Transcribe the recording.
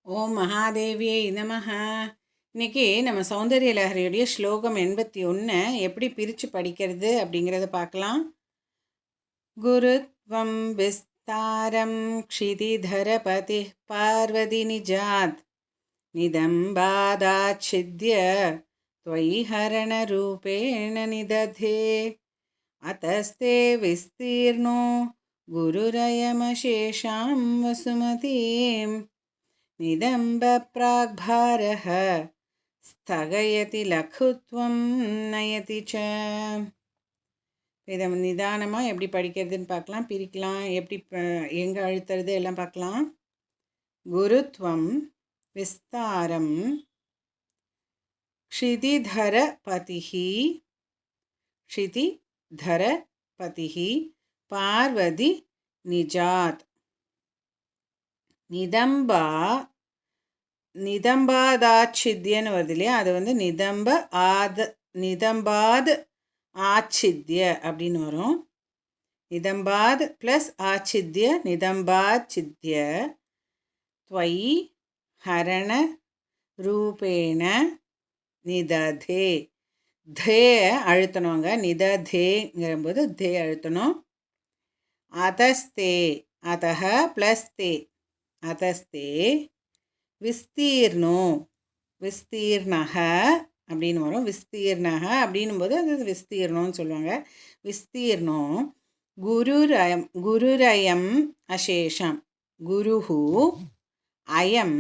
ஓம் மகாதேவியை நமஹ. இன்னைக்கு நம்ம சௌந்தரிய லஹரியுடைய ஸ்லோகம் 81 எப்படி பிரித்து படிக்கிறது அப்படிங்கிறத பார்க்கலாம். குருத்வம் விஸ்தாரம் க்ஷிதிதரபதி பார்வதி நிஜாத் நிதம்பாதாச்சித்ய त्वयि हरणरूपेण निदधे अतस्ते विस्तीर्णो गुरुरयमशेषां वसुमतीं निदम्बप्राग्भारः स्थगयति लघुत्वं नयति च. இதை நிதானமாக எப்படி படிக்கிறதுன்னு பார்க்கலாம், பிரிக்கலாம், எப்படி எங்கே அழுத்துறது எல்லாம் பார்க்கலாம். குருத்வம் விஸ்தாரம் க்ஷிதிதரபதிஹி க்ஷிதிதரபதிஹி பார்வதி நிஜாத் நிதம்பாதாச்சித்யன்னு வருது இல்லையா, அது வந்து நிதம்பாத் ஆச்சித்ய அப்படின்னு வரும். நிதம்பாத் ப்ளஸ் ஆச்சித்ய நிதம்பாச்சித்ய त्वयि हरण रूपेण निदधे. தே அழுத்தணுங்க, நிததேங்கிறபோது தே அழுத்தணும். அதஸ்தே அதஹ ப்ளஸ் தே அதஸ்தே விஸ்தீர்ணோ விஸ்தீர்ணக அப்படின்னு வரும். விஸ்தீர்ணக அப்படின்னும் போது அது விஸ்தீர்ணோன்னு சொல்லுவாங்க. விஸ்தீர்ணோ குருரயம் அசேஷம் குருஹு அயம்